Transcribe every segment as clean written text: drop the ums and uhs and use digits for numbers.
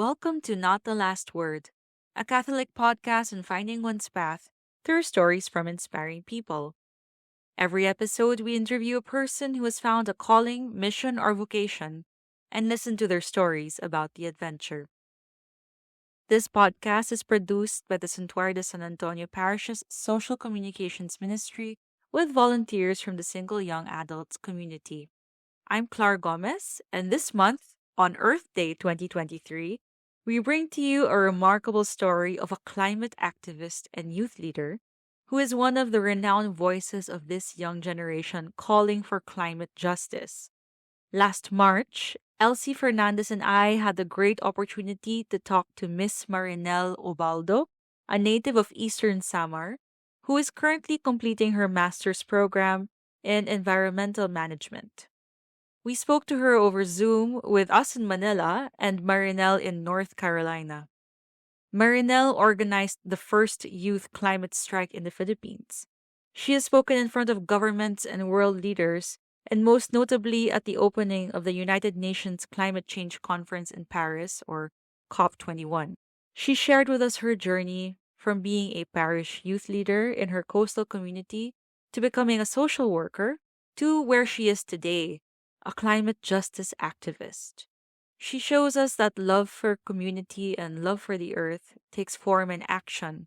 Welcome to Not the Last Word, a Catholic podcast on finding one's path through stories from inspiring people. Every episode, we interview a person who has found a calling, mission, or vocation and listen to their stories about the adventure. This podcast is produced by the Santuario de San Antonio Parish's Social Communications Ministry with volunteers from the single young adults community. I'm Clar Gomez, and this month, on Earth Day 2023, we bring to you a remarkable story of a climate activist and youth leader who is one of the renowned voices of this young generation calling for climate justice. Last March, Elsie Fernandez and I had the great opportunity to talk to Miss Marinel Ubaldo, a native of Eastern Samar, who is currently completing her master's program in environmental management. We spoke to her over Zoom with us in Manila and Marinel in North Carolina. Marinel organized the first youth climate strike in the Philippines. She has spoken in front of governments and world leaders, and most notably at the opening of the United Nations Climate Change Conference in Paris, or COP21. She shared with us her journey from being a parish youth leader in her coastal community to becoming a social worker to where she is today, a climate justice activist. She shows us that love for community and love for the earth takes form in action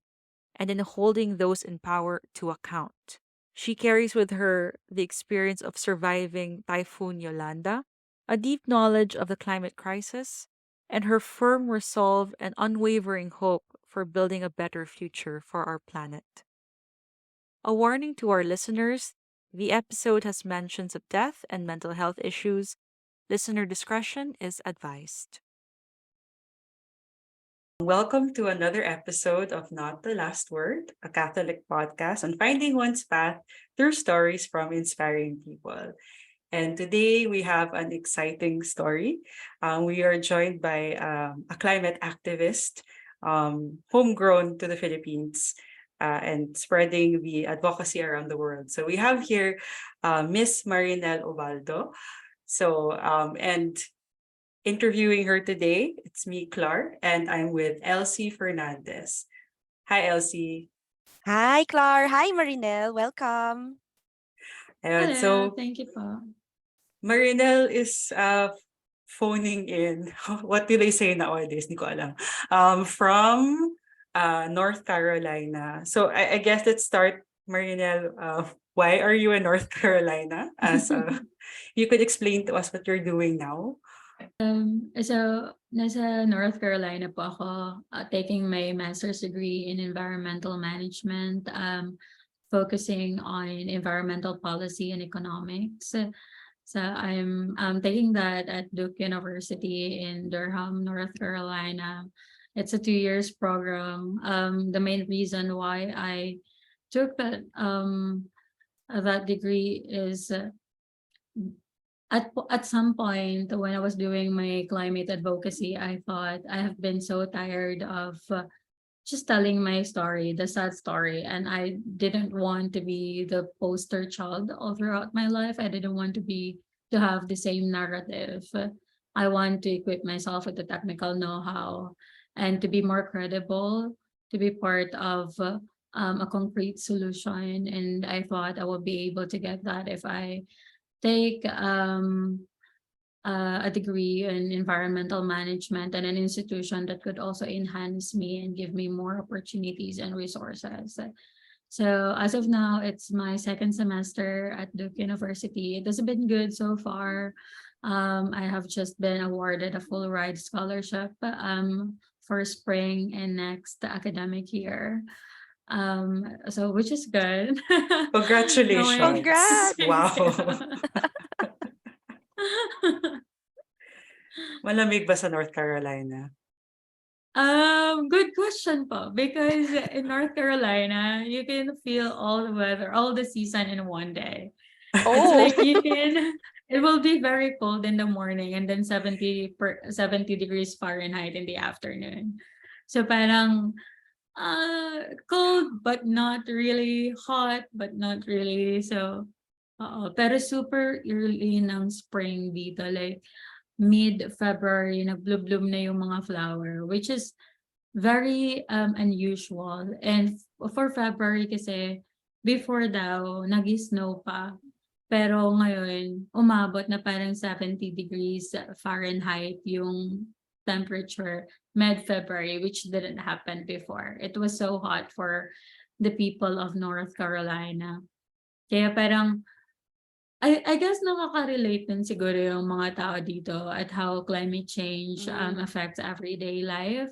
and in holding those in power to account. She carries with her the experience of surviving Typhoon Yolanda, a deep knowledge of the climate crisis, and her firm resolve and unwavering hope for building a better future for our planet. A warning to our listeners: the episode has mentions of death and mental health issues. Listener discretion is advised. Welcome to another episode of Not the Last Word, a Catholic podcast on finding one's path through stories from inspiring people. And today we have an exciting story. We are joined by a climate activist, homegrown to the Philippines, and spreading the advocacy around the world. So we have here Miss Marinel Ubaldo. And interviewing her today, it's me, Clar, and I'm with Elsie Fernandez. Hi, Elsie. Hi, Clar. Hi, Marinel. Welcome. And Hello, so thank you po. Marinel is phoning in. What do they say nowadays? Hindi ko alam. From North Carolina. So I guess let's start, Marinel. Why are you in North Carolina? You could explain to us what you're doing now. Nasa North Carolina po ako, taking my master's degree in environmental management, focusing on environmental policy and economics. So I'm taking that at Duke University in Durham, North Carolina. It's a 2 years program. The main reason why I took that degree is at some point when I was doing my climate advocacy, I thought I have been so tired of just telling my story, the sad story, and I didn't want to be the poster child all throughout my life. I didn't want to have the same narrative. I want to equip myself with the technical know-how and to be more credible, to be part of a concrete solution. And I thought I would be able to get that if I take a degree in environmental management and an institution that could also enhance me and give me more opportunities and resources. So as of now, it's my second semester at Duke University. It has been good so far. I have just been awarded a full ride scholarship for spring and next academic year. So which is good. Knowing Congratulations. Congrats. thank you. Wow. Malamig ba sa North Carolina? Good question po. Because in North Carolina, you can feel all the weather, all the season in one day. It's Oh, like it will be very cold in the morning and then 70 degrees Fahrenheit in the afternoon. So parang cold but not really hot but not really so pero super early ng spring dito, like mid-February, nagblue-bloom na yung mga flower, which is very unusual. And for February kasi, before daw, nag-snow pa. Pero ngayon, umabot na parang 70 degrees Fahrenheit yung temperature mid-February, which didn't happen before. It was so hot for the people of North Carolina. Kaya parang, I guess nakaka-relate din siguro yung mga tao dito at how climate change affects everyday life.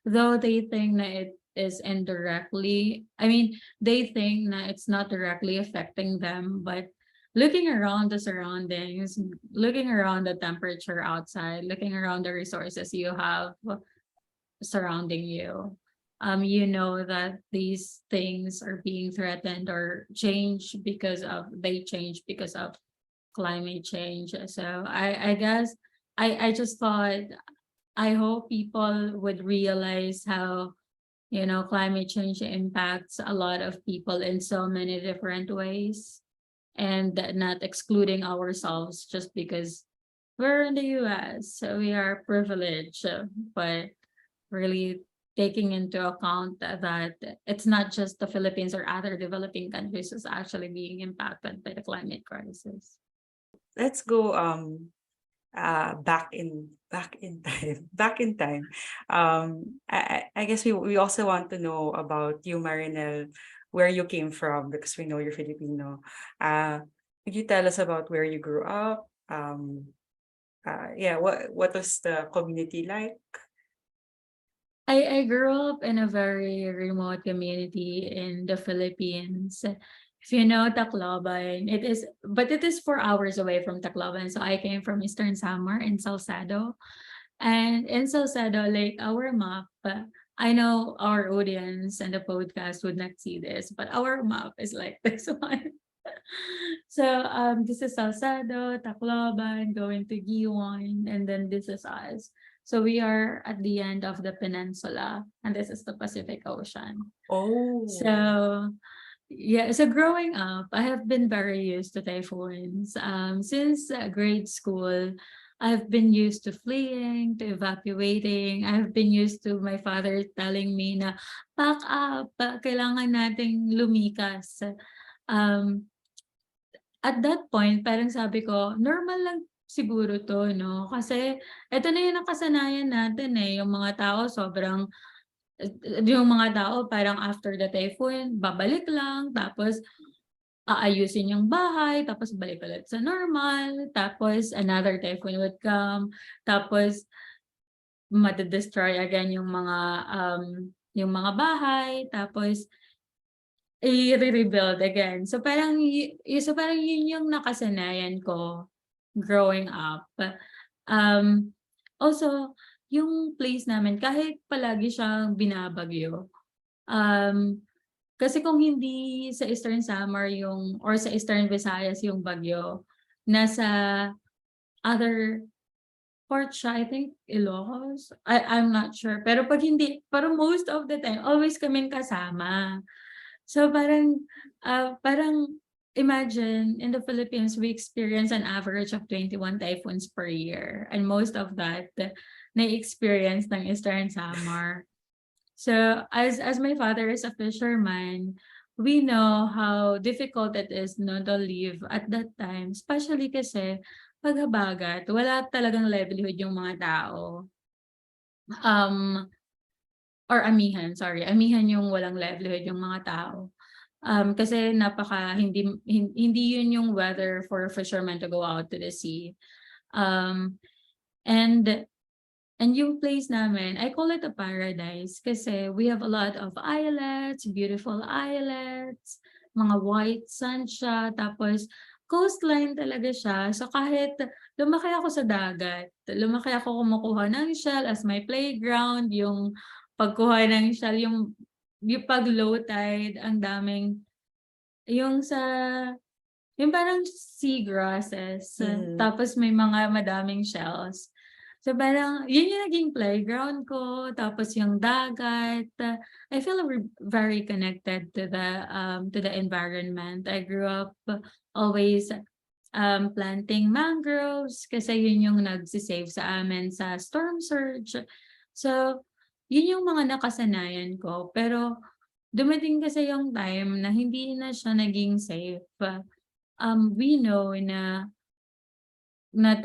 Though they think na it is indirectly, I mean, they think na it's not directly affecting them, but looking around the surroundings, looking around the temperature outside, looking around the resources you have surrounding you, you know that these things are being threatened or they change because of climate change. So I guess I just thought I hope people would realize how, climate change impacts a lot of people in so many different ways, and not excluding ourselves just because we're in the US, so we are privileged, but really taking into account that it's not just the Philippines or other developing countries is actually being impacted by the climate crisis. Let's go back in time. Back in time. I guess we also want to know about you, Marinel, where you came from, because we know you're Filipino. Could you tell us about where you grew up? Yeah, what was the community like? I grew up in a very remote community in the Philippines. If you know Tacloban, it is 4 hours away from Tacloban. So I came from Eastern Samar in Salcedo. And in Salcedo, like our map, I know our audience and the podcast would not see this, but our map is like this one. So this is Salcedo, Tacloban, going to Giwan, and then this is us. So we are at the end of the peninsula, and this is the Pacific Ocean. Oh, So yeah, so growing up, I have been very used to typhoons. Since grade school, I've been used to fleeing, to evacuating. I've been used to my father telling me na, pack up, kailangan nating lumikas. Um, at that point, parang sabi ko, normal lang siguro 'to 'no, kasi eto na yung nakasanayan natin, eh, yung mga tao yung mga tao parang after the typhoon babalik lang, tapos aayusin yung bahay, tapos balik ulit sa normal, tapos another typhoon would come, tapos made-destroy again yung mga bahay, tapos i-re-rebuild again. So parang yun yung nakasanayan ko growing up. Also, yung place namin kahit palagi siyang binabagyo, kasi kung hindi sa Eastern Samar or sa Eastern Visayas yung bagyo, nasa other part siya, I think Ilocos, I'm not sure. Pero most of the time, always kaming kasama. So parang imagine in the Philippines, we experience an average of 21 typhoons per year. And most of that na-experience ng Eastern Samar. So as my father is a fisherman, we know how difficult it is no to live at that time, especially kasi paghabagat, wala talagang livelihood yung mga tao. Or amihan, sorry, amihan yung walang livelihood yung mga tao. Kasi hindi yun yung weather for fishermen to go out to the sea. And yung place namin, I call it a paradise kasi we have a lot of islets, beautiful islets, mga white sand siya, tapos coastline talaga siya. So kahit lumaki ako sa dagat, lumaki ako kumukuha ng shell as my playground, yung pagkuha ng shell, yung pag low tide, ang daming, yung parang seagrasses, tapos may mga madaming shells. So parang yun yung naging playground ko, tapos yung dagat. I feel very connected to the environment. I grew up always planting mangroves kasi yun yung nagse-save sa amin sa storm surge. So, yun yung mga nakasanayan ko. Pero dumating kasi yung time na hindi na siya naging safe. We know na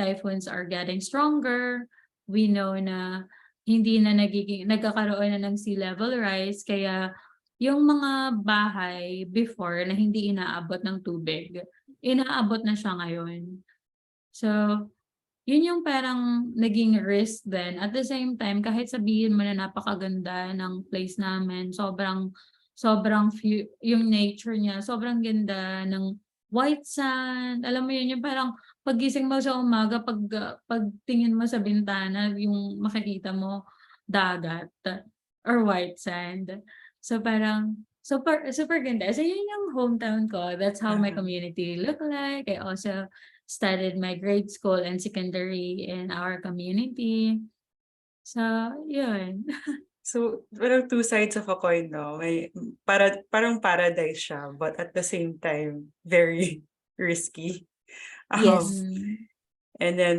typhoons are getting stronger. We know na hindi na nagkakaroon na ng sea level rise kaya yung mga bahay before na hindi inaabot ng tubig, inaabot na siya ngayon. So, yun yung parang naging risk din. At the same time, kahit sabihin mo na napakaganda ng place namin, sobrang yung nature niya, sobrang ganda ng white sand. Alam mo yun, yung parang paggising mo sa umaga, pagtingin mo sa bintana, yung makikita mo dagat or white sand. So parang super super ganda. So yun yung hometown ko. That's how my community look like. I also studied my grade school and secondary in our community. So, yun. So, parang two sides of a coin, no? May parang paradise siya, but at the same time, very risky. Um, Yes. Mm. and then,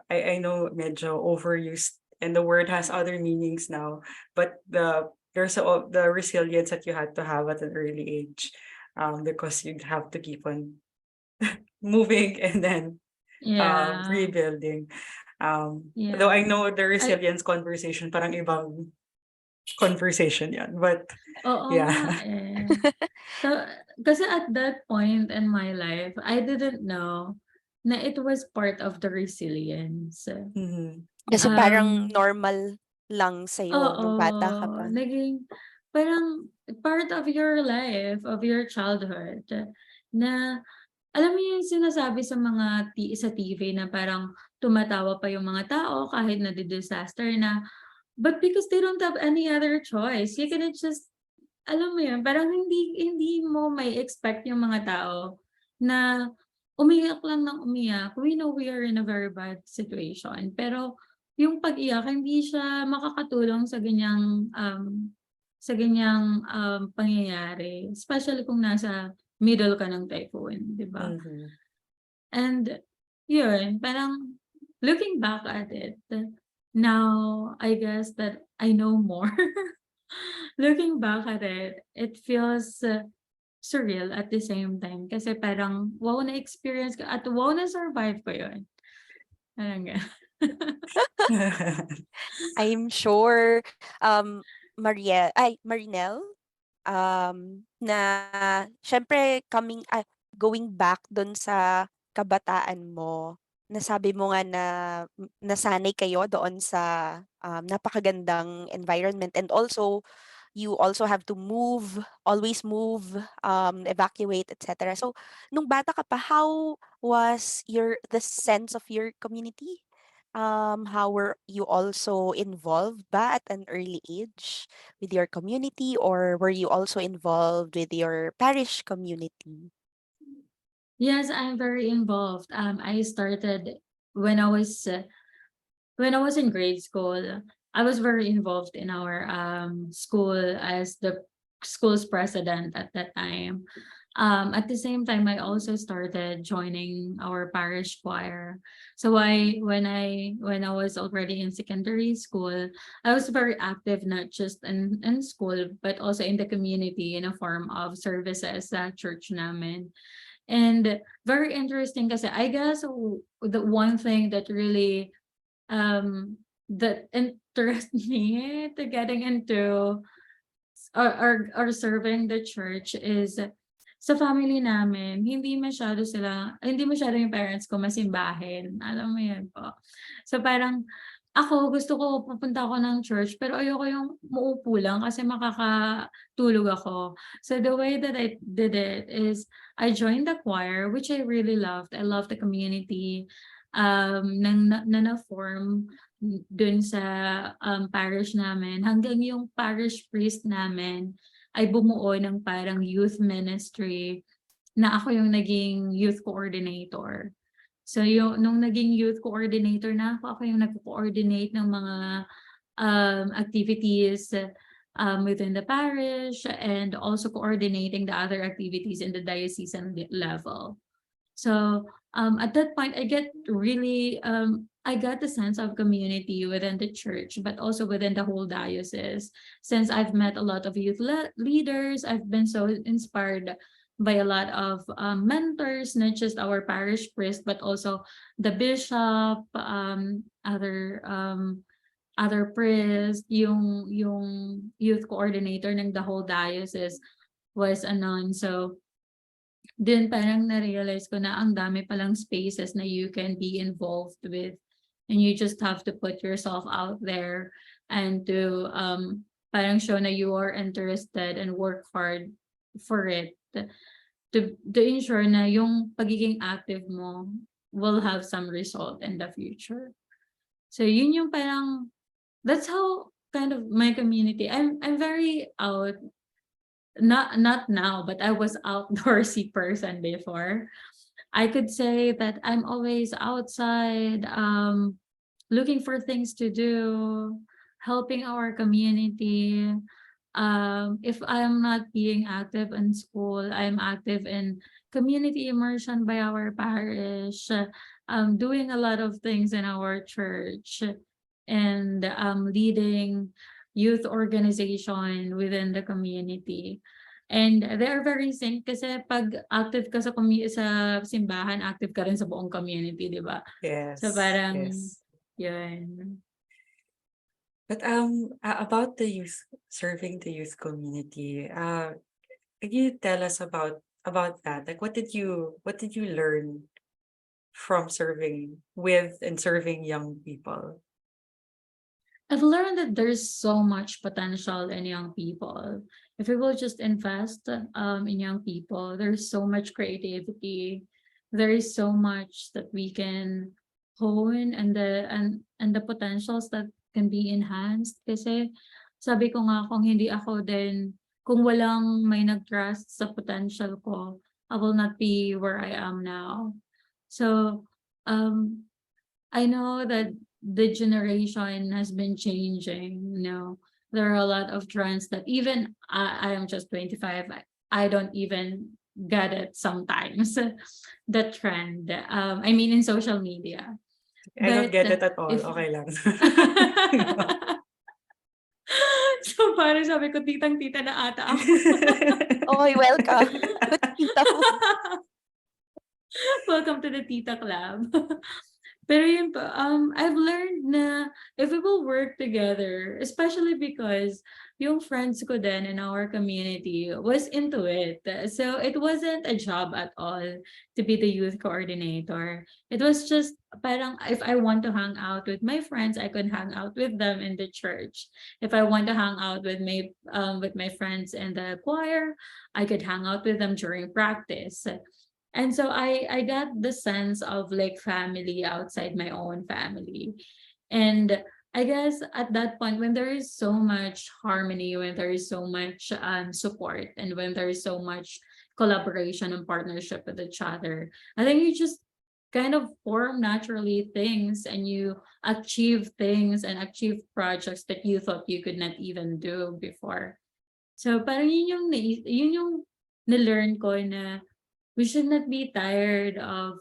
I know medyo overused, and the word has other meanings now, but the resilience that you had to have at an early age, because you have to keep on moving and then Yeah. rebuilding. Though Yeah. I know the Ay, resilience conversation, parang ibang conversation yan. But oo nga yeah. eh. So, kasi at that point in my life, I didn't know na it was part of the resilience. Mhm. Kasi parang Um, normal lang sa'yo Oo, nung bata ka pa. naging parang part of your life, of your childhood na alam mo yung sinasabi sa mga sa TV na parang tumatawa pa yung mga tao kahit nadi-disaster na, but because they don't have any other choice, you cannot just alam mo yun, parang hindi hindi mo may expect yung mga tao na umiyak lang ng umiyak. We know we are in a very bad situation, pero yung pag-iyak hindi siya makakatulong sa ganyang pangyayari, especially kung nasa middle ka ng typhoon, 'di ba? Mhm. And yun, parang looking back at it, now I guess that I know more. Looking back at it, it feels surreal at the same time kasi parang wow na-experience ko at wow na-survive ko yun. Parang gano'n. I'm sure, Marinel, na siyempre going back dun sa kabataan mo, nasabi mo nga na nasanay kayo doon sa, napakagandang environment, and also you also have to always move, evacuate, etc. So, nung bata ka pa, how was the sense of your community? How were you also involved ba at an early age with your community, or were you also involved with your parish community? Yes, I'm very involved. I started when I was uh, when I was in grade school. I was very involved in our school as the school's president at that time. At the same time, I also started joining our parish choir. So when I was already in secondary school, I was very active not just in school but also in the community in a form of services sa church namin. And very interesting kasi I guess the one thing that really that interests me to getting into or serving the church is sa family namin, hindi masyado yung parents ko masimbahin, alam mo yun po. So parang ako gusto ko pupunta ako ng church pero ayoko yung muupo lang kasi makakatulog ako. So the way that I did it is I joined the choir, which I really loved. I love the community na na-form dun sa parish namin hanggang yung parish priest namin ay bumuo ng parang youth ministry na ako yung naging youth coordinator. So nung naging youth coordinator na ako yung nagko-coordinate ng mga activities within the parish and also coordinating the other activities in the diocesan level. So at that point, I got the sense of community within the church, but also within the whole diocese. Since I've met a lot of leaders, I've been so inspired by a lot of mentors, not just our parish priest, but also the bishop, other priest, yung youth coordinator ng the whole diocese was a nun. So then parang na-realize ko na ang dami palang spaces na you can be involved with, and you just have to put yourself out there and to parang show na you are interested and work hard for it to ensure na yung pagiging active mo will have some result in the future. So yun yung parang that's how kind of my community. I'm very not now, but I was outdoorsy person before. I could say that I'm always outside, looking for things to do, helping our community. If I'm not being active in school, I'm active in community immersion by our parish, doing a lot of things in our church, and leading youth organization within the community. And they are very sync kasi pag active ka sa simbahan, active ka rin sa buong community, di ba? Yes. So parang, Yes. yun. But about the youth, serving the youth community, can you tell us about that? Like, what did you learn from serving with and serving young people? I've learned that there's so much potential in young people. If we will just invest in young people, there's so much creativity. There is so much that we can hone, and the potentials that can be enhanced. Kasi sabi ko nga, kung walang may nag-trust sa potential ko, I will not be where I am now. So I know that the generation has been changing. There are a lot of trends that even I am just 25. I don't even get it sometimes. The trend. I mean, in social media. I don't get it But at all. if Okay lang. so parang sabi ko, titang-tita na ata ako. Okay, welcome. Tita mo. Welcome to the Tita Club. Pero yun po, I've learned na if we will work together, especially because yung friends ko then in our community was into it. So it wasn't a job at all to be the youth coordinator. It was just parang if I want to hang out with my friends, I could hang out with them in the church. If I want to hang out with my friends in the choir, I could hang out with them during practice. And so I got the sense of like family outside my own family. And I guess at that point, when there is so much harmony, when there is so much support, and when there is so much collaboration and partnership with each other, I think you just kind of form naturally things, and you achieve things and achieve projects that you thought you could not even do before. So parang yun yung na-learn ko na we should not be tired of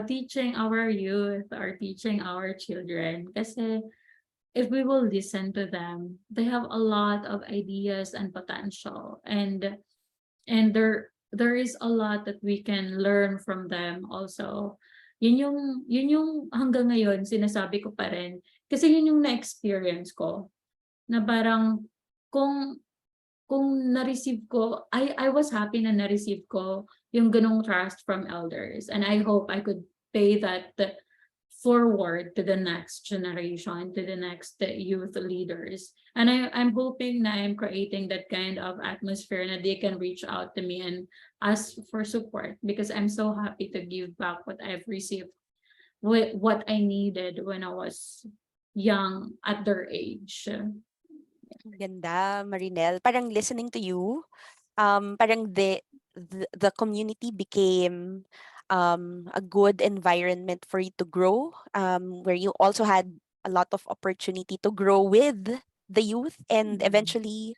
teaching our youth or teaching our children. Kasi if we will listen to them, they have a lot of ideas and potential, and there is a lot that we can learn from them also. Yun yung hanggang ngayon sinasabi ko pa rin, kasi yun yung na-experience ko na parang kung na-receive ko, I was happy na na-receive ko yung ganong trust from elders, and I hope I could pay that forward to the next generation, to the next youth leaders. And I'm hoping na I'm creating that kind of atmosphere na they can reach out to me and ask for support, because I'm so happy to give back what I've received, what I needed when I was young at their age. Ganda, Marinel. Parang listening to you, parang the community became a good environment for you to grow, where you also had a lot of opportunity to grow with the youth, and Mhm. eventually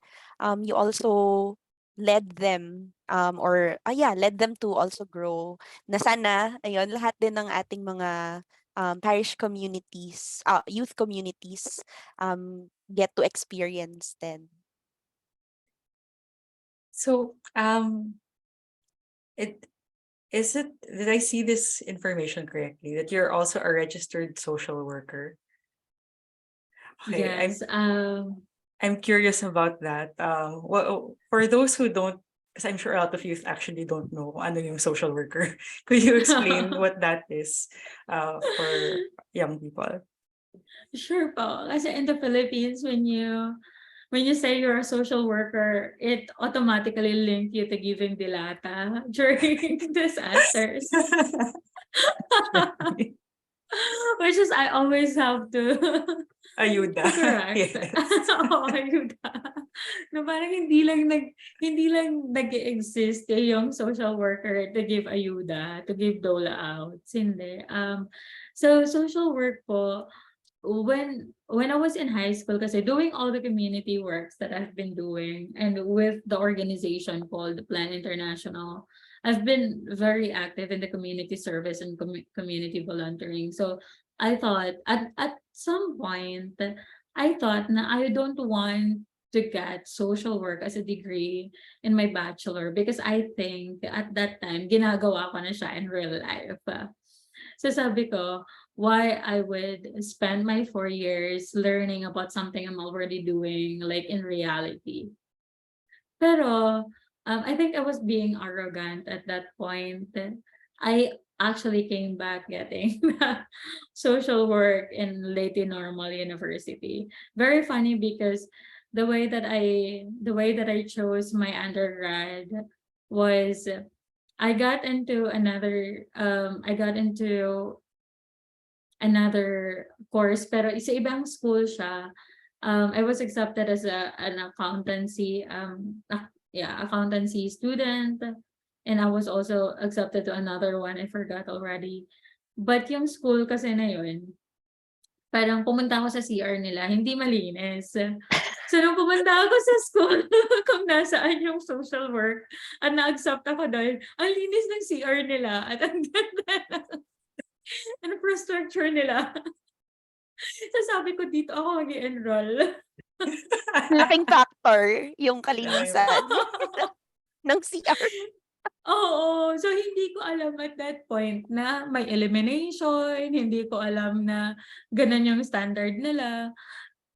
you also led them led them to also grow, na sana ayun lahat din ng ating mga parish communities, youth communities, get to experience then. So, it did I see this information correctly that you're also a registered social worker? Okay, Yes. I'm curious about that. Well, for those who don't, because I'm sure a lot of youth actually don't know kung ano yung social worker. Could you explain what that is for young people? Sure po. Kasi in the Philippines, when you say you're a social worker, it automatically link you to giving dilata during disasters. Which is I always have to Ayuda. correct. Yes. Oo, ayuda. Na parang hindi lang nag-exist yung social worker to give ayuda, to give dola out. Hindi. So social work po, when I was in high school, kasi doing all the community works that I've been doing and with the organization called Plan International, I've been very active in the community service and community volunteering. So I thought at some point, I thought na I don't want to get social work as a degree in my bachelor because I think at that time, ginagawa ko na siya in real life. So sabi ko, why I would spend my 4 years learning about something I'm already doing, like in reality. Pero I think I was being arrogant at that point. I actually came back getting social work in Leyte Normal University. Very funny because the way that I chose my undergrad was I got into another course pero sa ibang school siya. I was accepted as an accountancy accountancy student, and I was also accepted to another one, I forgot already. But yung school kasi na yun, parang pumunta ako sa CR nila, hindi malinis. So nung pumunta ako sa school kung nasaan yung social work at na-accept ako doon, ang linis ng CR nila at ang ganda ng infrastructure nila. So sabi ko, dito ako mag-enroll. Laking factor yung kalinisan ng CR. Oo. So hindi ko alam at that point na may elimination, hindi ko alam na ganun yung standard nila.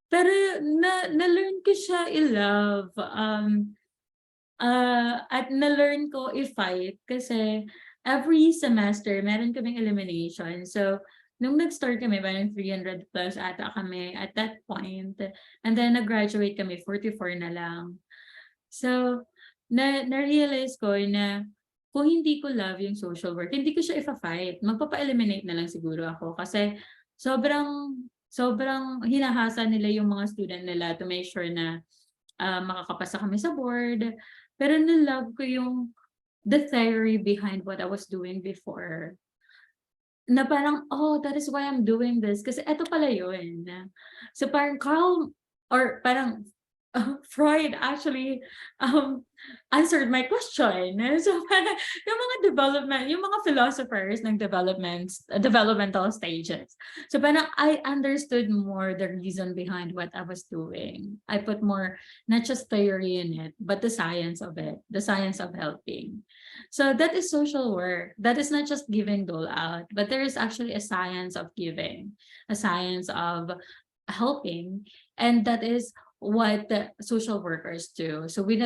Pero na-learn ko siya i-love. At na-learn ko i-fight kasi every semester meron kaming elimination. So nung nag-start kami, parang 300 plus ata kami at that point. And then nag-graduate kami, 44 na lang. So na-realize ko na kung hindi ko love yung social work, hindi ko siya ifa-fight. Magpapa-eliminate na lang siguro ako kasi sobrang hinahasa nila yung mga student nila to make sure na makakapasa kami sa board. Pero na-love ko yung the theory behind what I was doing before. Na parang, oh, that is why I'm doing this. Kasi eto pala yun. So parang Freud actually answered my question. So parang yung mga philosophers ng developmental stages. So parang I understood more the reason behind what I was doing. I put more, not just theory in it, but the science of it, the science of helping. So that is social work. That is not just giving dole out, but there is actually a science of giving, a science of helping, and that is what the social workers do. So we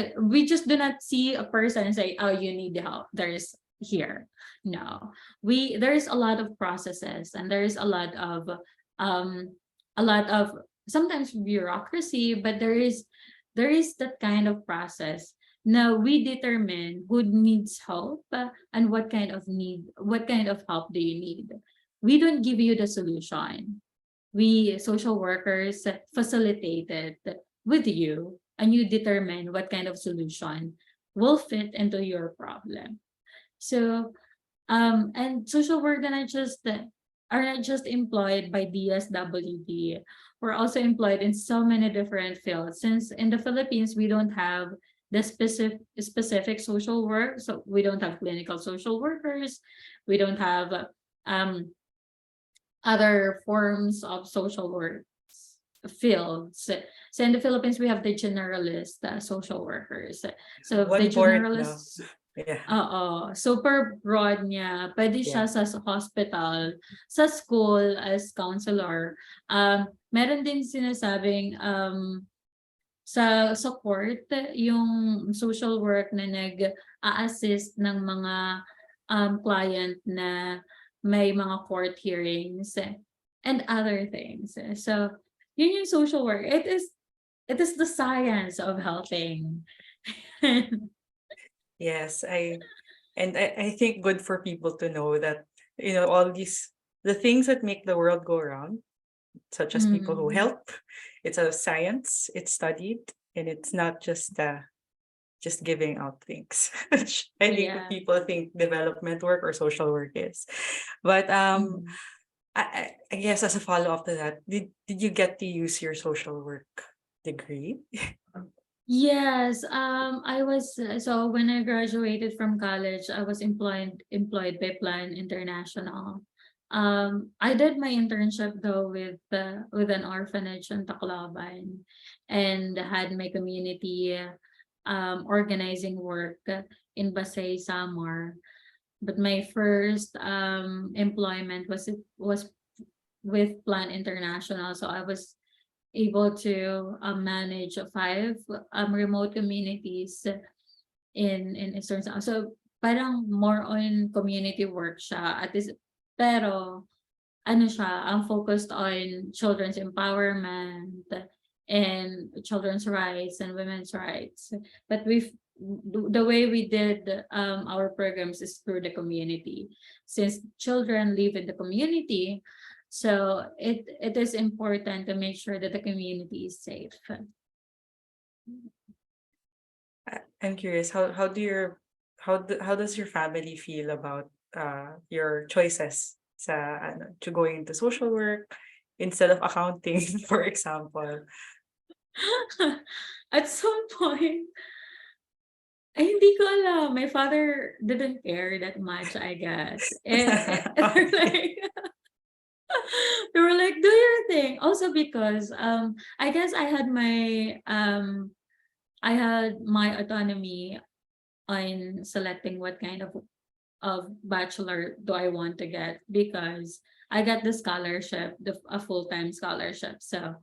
just do not see a person and say, oh, you need help, there's here. No, there's a lot of processes, and there's a lot of sometimes bureaucracy, but there is that kind of process. Now we determine who needs help and what kind of help do you need. We don't give you the solution. We social workers facilitate it with you, and you determine what kind of solution will fit into your problem. So and social work are not just employed by DSWD. We're also employed in so many different fields. Since in the Philippines we don't have the specific social work. So we don't have clinical social workers. We don't have um other forms of social work fields. So in the Philippines, we have the generalist social workers. So the One board now. generalists, Yeah. super broad niya. Pwede siya Yeah. sa hospital, sa school as counselor. Meron din sinasabing sa court, yung social work na nag-a-assist ng mga client na may mga court hearings and other things. So, yun yung social work. It is the science of helping. Yes, I think good for people to know that, all these the things that make the world go round, such as people who help. It's a science, it's studied, and it's not just giving out things, which I think Yeah. people think development work or social work is. But I guess as a follow-up to that, did you get to use your social work degree? Yes, I was so when I graduated from college, I was employed by Plan International. I did my internship though with an orphanage in Tacloban, and had my community organizing work in Basay, Samar. But my first employment was with Plan International, so I was able to manage five remote communities in Eastern Samar. So parang more on community work siya at this, pero ano siya, ang focused on children's empowerment and children's rights and women's rights. But the way we did our programs is through the community. Since children live in the community, so it is important to make sure that the community is safe. I'm curious, how does your family feel about your choices to go into social work instead of accounting, for example? At some point, ay, hindi ko alam. My father didn't care that much, I guess. They're like, they were like, do your thing. Also because I guess I had my autonomy on selecting what kind of bachelor do I want to get, because I got the scholarship, a full-time scholarship. So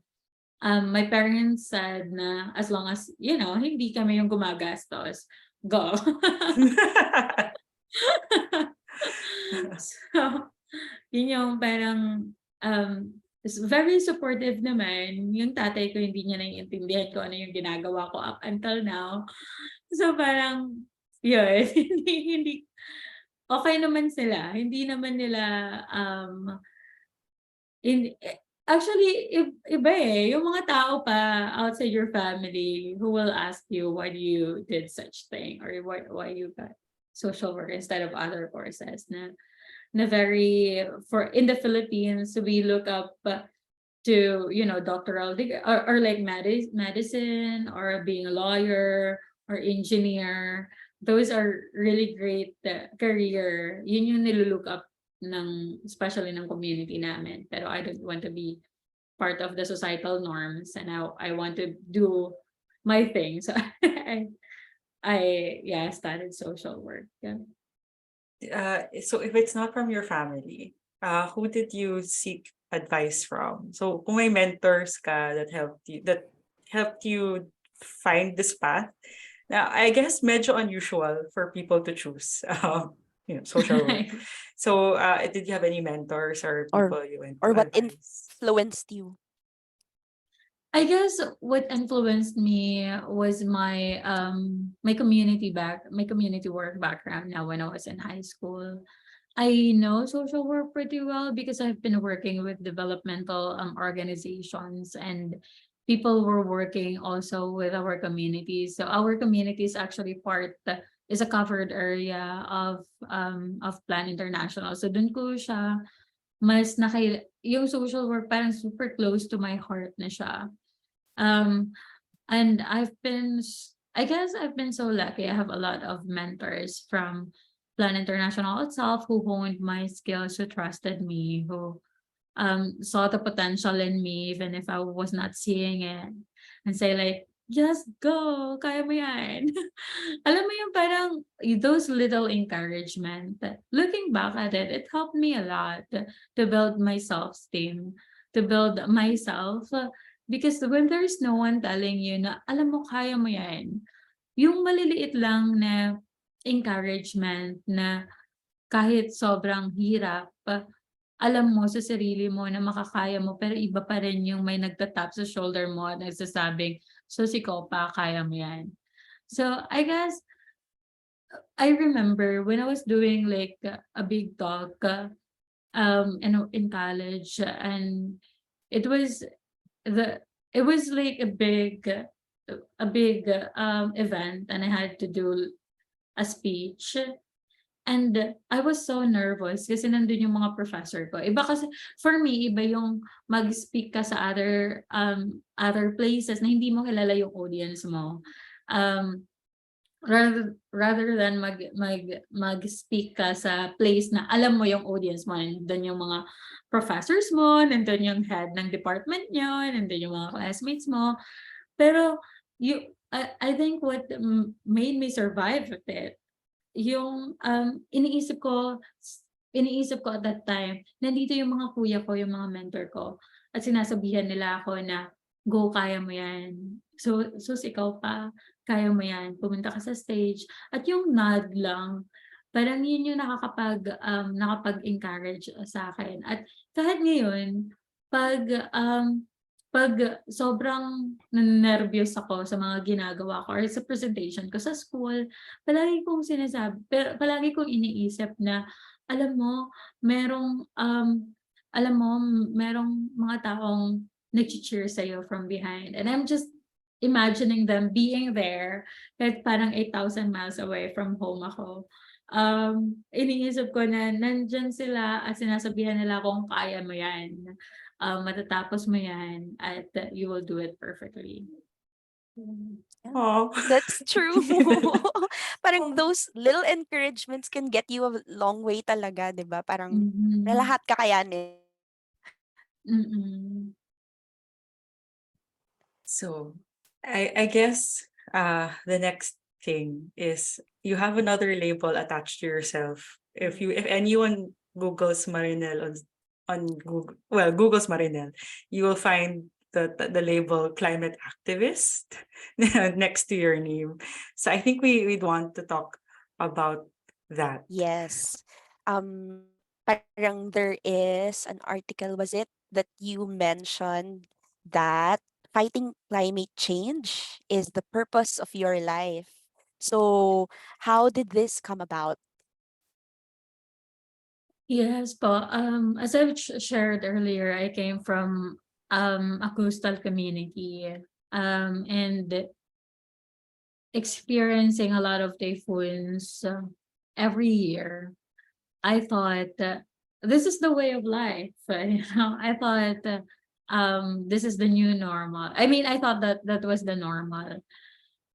my parents said na as long as, hindi kami yung gumagastos, go. So, yun yung parang, is very supportive naman. Yung tatay ko, hindi niya naiintindihan ko ano yung ginagawa ko up until now. So parang, yun, hindi, okay naman sila. Hindi naman nila, actually, iba yung mga tao pa outside your family who will ask you why you did such thing, or why you got social work instead of other courses na very, for in the Philippines, we look up to, doctoral degree or like medicine or being a lawyer or engineer. Those are really great career. Yun yung nilulook up especially ng community namin. Pero I don't want to be part of the societal norms, and I want to do my thing. So I started social work. Yeah. So if it's not from your family, who did you seek advice from? So kung may mentors ka that helped you find this path. Now, I guess medyo unusual for people to choose social work. So did you have any mentors or Or people you went or to what advise? influenced you? I guess what influenced me was my community work background now when I was in high school. I know social work pretty well because I've been working with developmental organizations, and people were working also with our communities. So our community is actually is a covered area of Plan International. So dun ko siya yung social work parang super close to my heart na siya. And I've been I guess I've been so lucky. I have a lot of mentors from Plan International itself who honed my skills, who trusted me, who saw the potential in me even if I was not seeing it, and say like, just go, kaya mo yan. Alam mo yung parang those little encouragement. Looking back at it, it helped me a lot to build my self-esteem, to build myself. Because when there's no one telling you na, alam mo, kaya mo yan, yung maliliit lang na encouragement na kahit sobrang hirap, alam mo sa sarili mo na makakaya mo, pero iba pa rin yung may nagtatap sa shoulder mo at nagsasabing, "Sus, ikaw pa, kaya mo yan." So, I guess, I remember when I was doing like a big talk in college, and it was the it was like a big event, and I had to do a speech. And I was so nervous kasi nandun yung mga professor ko. Iba kasi, for me, iba yung mag-speak ka sa other places na hindi mo kilala yung audience mo. Rather than mag-speak ka sa place na alam mo yung audience mo, nandun yung mga professors mo, nandun yung head ng department nyo, nandun yung mga classmates mo. Pero I think what made me survive with it, yung iniisip ko at that time, nandito yung mga kuya ko, yung mga mentor ko, at sinasabihan nila ako na, "Go, kaya mo yan. So sus ikaw pa, kaya mo yan, pumunta ka sa stage." At yung nod lang, parang yun yung nakapag-encourage sa akin. At kahit ngayon, 'pag, um 'pag sobrang nanenerbyos ako sa mga ginagawa ko or sa presentation ko sa school, palagi kong iniisip na, alam mo, merong, alam mo, merong mga taong nagche-cheer sa'yo from behind, and I'm just imagining them being there kahit parang 8,000 miles away from home ako. Iniisip ko na nandiyan sila at sinasabihan nila akong, "Kaya mo yan. Matatapos mo yan at you will do it perfectly." Oh. That's true. Parang those little encouragements can get you a long way talaga, 'di ba? Parang na Mhm. lahat kakayanin. Mm. So I guess the next thing is you have another label attached to yourself. If anyone Googles Marinel on Google, well, Google's Marinel, you will find the label climate activist next to your name. So I think we'd want to talk about that. Yes. Parang there is an article, was it, that you mentioned that fighting climate change is the purpose of your life. So, how did this come about? Yes po. As I've shared earlier, I came from a coastal community, and experiencing a lot of typhoons every year. I thought this is the way of life. I thought this is the new normal. I mean, I thought that that was the normal.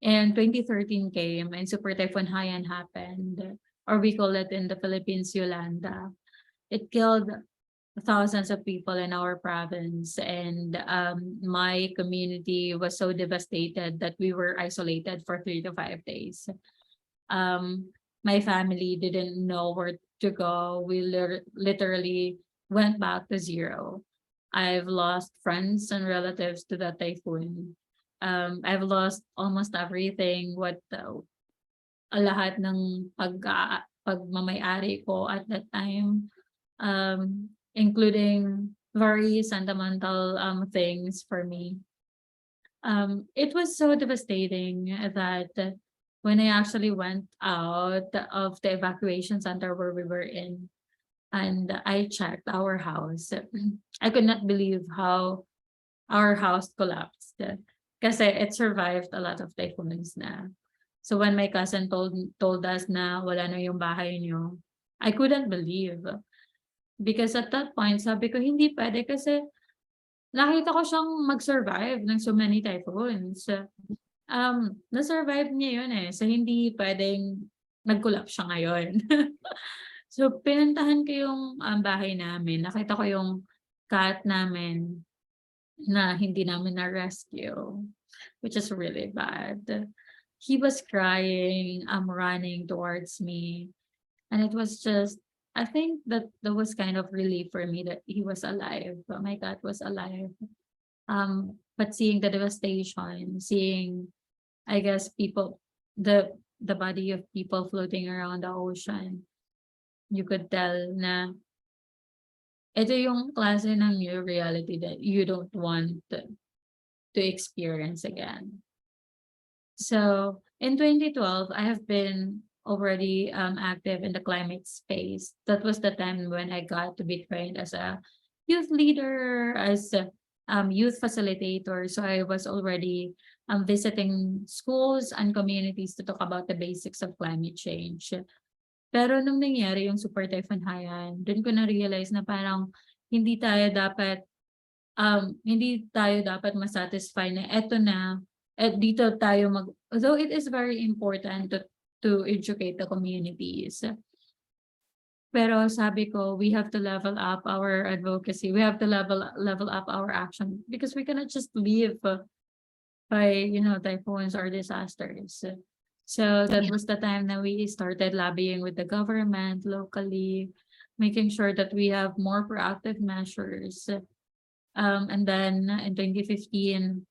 And 2013 came and Super Typhoon Haiyan happened, or we call it in the Philippines, Yolanda. It killed thousands of people in our province, and my community was so devastated that we were isolated for 3 to 5 days. My family didn't know where to go. We literally went back to zero. I've lost friends and relatives to the typhoon. I've lost almost everything, lahat ng pagmamay-ari ko at that time, including very sentimental things for me. It was so devastating that when I actually went out of the evacuation center where we were in, and I checked our house, I could not believe how our house collapsed kasi it survived a lot of typhoons na. So when my cousin told us na wala na yung bahay niyo, I couldn't believe. Because at that point, sabi ko, hindi pwede kasi nakita ko siyang mag-survive ng so many typhoons. Na-survive niya yun eh. So, hindi pwedeng nag-collapse siya ngayon. So, pinuntahan ko yung bahay namin. Nakita ko yung cat namin na hindi namin na-rescue, which is really bad. He was crying, running towards me. And it was just, I think that was kind of relief for me that he was alive. My cat was alive. But seeing the devastation, seeing, I guess, people, the body of people floating around the ocean, you could tell na ito yung klase ng new reality that you don't want to experience again. So in 2012, I have been already active in the climate space. That was the time when I got to be trained as a youth leader, as a youth facilitator. So I was already visiting schools and communities to talk about the basics of climate change. Pero nung nangyari yung Super Typhoon Haiyan, dun ko na-realize na parang hindi tayo dapat ma-satisfy na eto na, at dito tayo although it is very important to educate the communities. Pero sabi ko, we have to level up our advocacy. We have to level up our action because we cannot just live by, typhoons or disasters. So that was the time that we started lobbying with the government locally, making sure that we have more proactive measures. And then in 2015,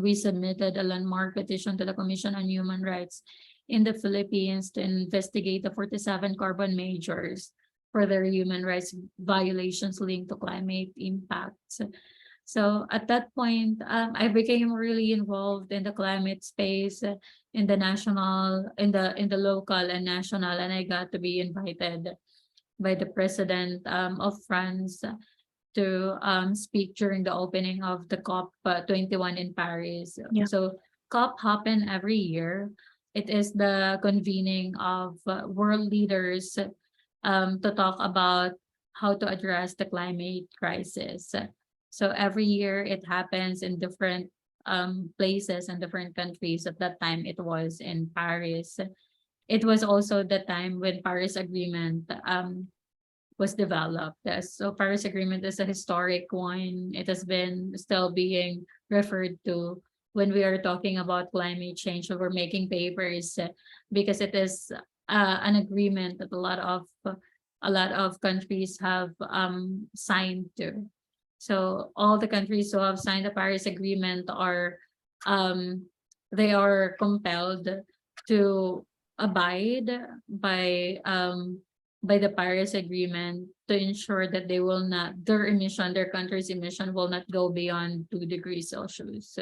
we submitted a landmark petition to the Commission on Human Rights in the Philippines to investigate the 47 carbon majors for their human rights violations linked to climate impacts. So at that point, I became really involved in the climate space, in the local and national, and I got to be invited by the president of France to speak during the opening of the COP 21 in Paris. Yeah. So COP happen every year. It is the convening of world leaders to talk about how to address the climate crisis. So every year it happens in different places and different countries. At that time, it was in Paris. It was also the time when Paris Agreement was developed. So Paris Agreement is a historic one. It has been still being referred to when we are talking about climate change. So we're making papers because it is an agreement that a lot of countries have signed to. So all the countries who have signed the Paris Agreement they are compelled to abide by the Paris Agreement to ensure that their country's emission will not go beyond 2 degrees Celsius.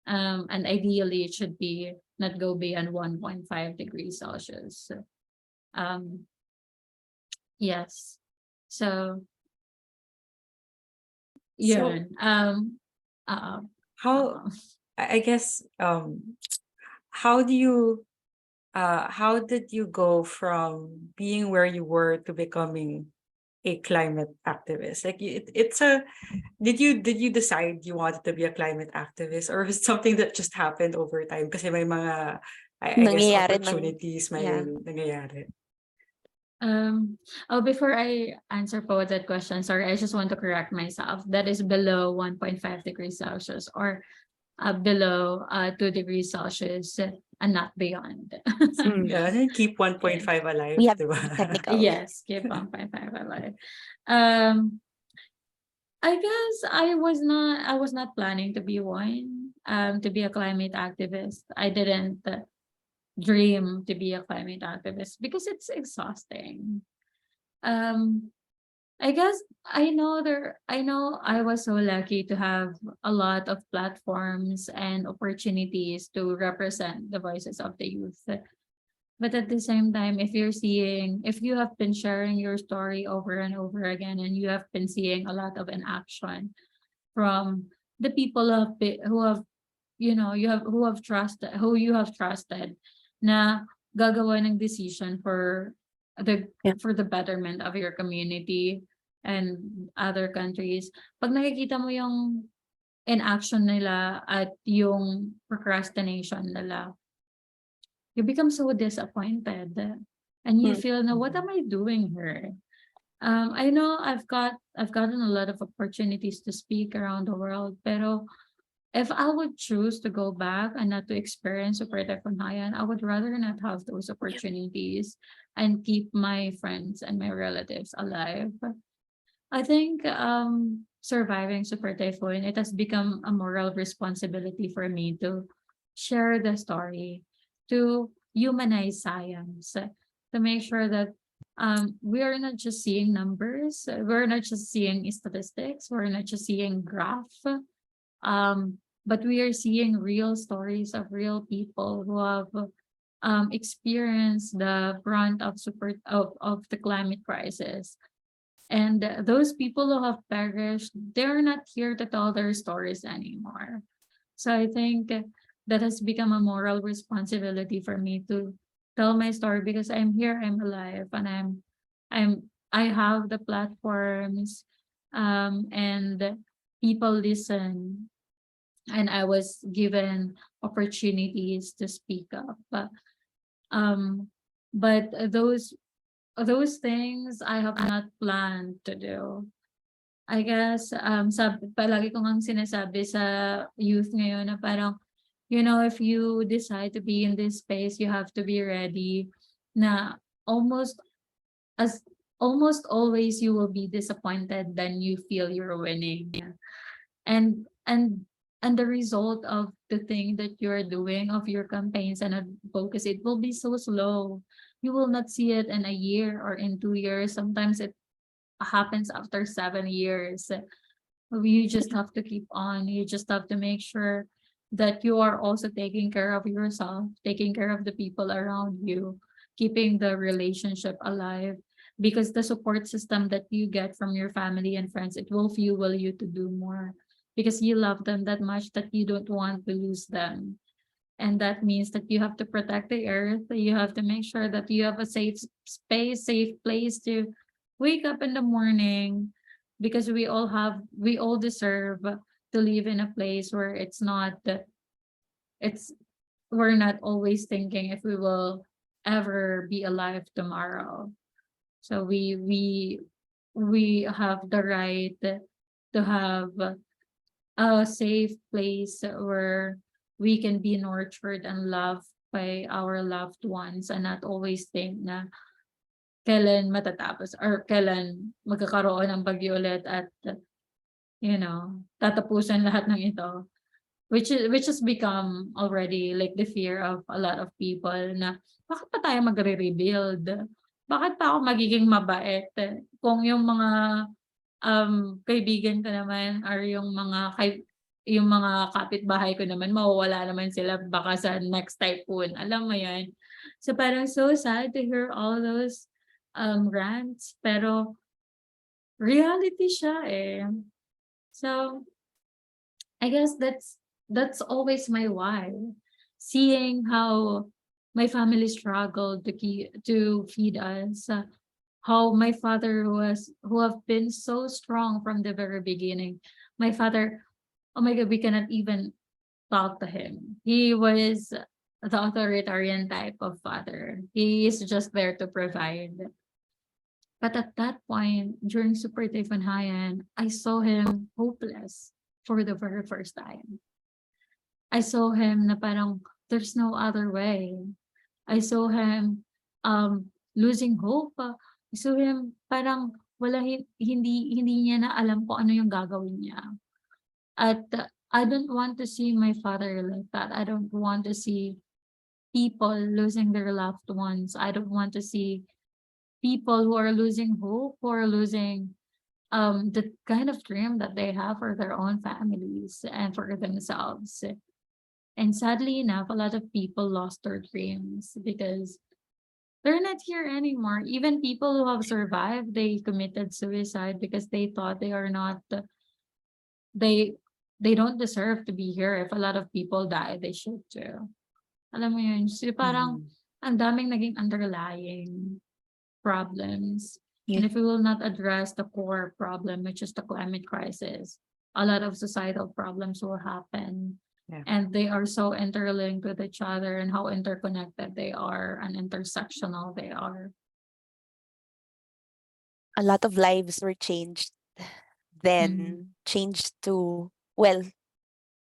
And ideally it should be not go beyond 1.5 degrees Celsius. Yes. So So yun. how I guess how do you how did you go from being where you were to becoming a climate activist? Like it's a did you decide you wanted to be a climate activist, or was it something that just happened over time kasi may mga I guess Nangyayari opportunities may yeah. nangyayari? Before I answer po that question, sorry, I just want to correct myself. That is below 1.5 degrees Celsius or below 2 degrees Celsius and not beyond. Yeah, and then keep 1.5 alive, We have diba? technical. Yes, keep 1.5 alive. I guess I was not planning to be one, to be a climate activist. I didn't dream to be a climate activist because it's exhausting. I guess I know I was so lucky to have a lot of platforms and opportunities to represent the voices of the youth. But at the same time, if you have been sharing your story over and over again, and you have been seeing a lot of inaction from the people who have who you have trusted na gagawa ng decision for Yeah. the betterment of your community and other countries. Pag nakikita mo yung inaction nila at yung procrastination nila, you become so disappointed and you Mm. feel na what am I doing here? I know I've gotten a lot of opportunities to speak around the world, pero if I would choose to go back and not to experience Super Typhoon Haiyan, I would rather not have those opportunities and keep my friends and my relatives alive. I think surviving Super Typhoon, it has become a moral responsibility for me to share the story, to humanize science, to make sure that we are not just seeing numbers, we're not just seeing statistics, we're not just seeing graph, but we are seeing real stories of real people who have experienced the brunt of of the climate crisis. And those people who have perished, they're not here to tell their stories anymore. So I think that has become a moral responsibility for me to tell my story because I'm here, I'm alive, and I have the platforms, and people listen, and I was given opportunities to speak up. Um, but those things I have not planned to do. I guess, palagi ko ngang sinasabi sa youth ngayon na parang, if you decide to be in this space, you have to be ready na almost as almost always you will be disappointed than you feel you're winning. And and and the result of the thing that you're doing of your campaigns and advocacy, it will be so slow. You will not see it in a year or in 2 years. Sometimes it happens after 7 years. You just have to keep on. You just have to make sure that you are also taking care of yourself, taking care of the people around you, keeping the relationship alive. Because the support system that you get from your family and friends, it will fuel you to do more because you love them that much that you don't want to lose them. And that means that you have to protect the earth. You have to make sure that you have a safe space, safe place to wake up in the morning because we all deserve to live in a place where it's we're not always thinking if we will ever be alive tomorrow. So we have the right to have a safe place where we can be nurtured and loved by our loved ones and not always think na kailan matatapos or kailan magkakaroon ng bagyo ulit at tatapusan lahat ng ito. Which has become already like the fear of a lot of people na bakit pa tayo magre-rebuild? Bakit pa ako magiging mabait? Kung yung mga kaibigan ko naman or yung mga kapitbahay ko naman mawawala naman sila baka sa next typhoon. Alam mo 'yan? So parang so sad to hear all those rants pero reality siya eh. So I guess that's always my why. Seeing how my family struggled to feed us, how my father who have been so strong from the very beginning. My father, oh my god, we cannot even talk to him. He was the authoritarian type of father. He is just there to provide. But at that point, during Super Typhoon Haiyan, I saw him hopeless for the very first time. I saw him na parang there's no other way. I saw him losing hope. I saw him parang hindi niya na alam kung ano yung gagawin niya. At I don't want to see my father like that. I don't want to see people losing their loved ones. I don't want to see people who are losing hope, who are losing the kind of dream that they have for their own families and for themselves. And sadly enough, a lot of people lost their dreams because they're not here anymore. Even people who have survived, they committed suicide because they thought they are not they they don't deserve to be here. If a lot of people die, they should too. Alam mo yun, so parang ang daming naging underlying problems. And Yeah. if we will not address the core problem, which is the climate crisis, a lot of societal problems will happen. Yeah. And they are so interlinked with each other and how interconnected they are and intersectional they are. A lot of lives were changed, Mm. then changed to, well,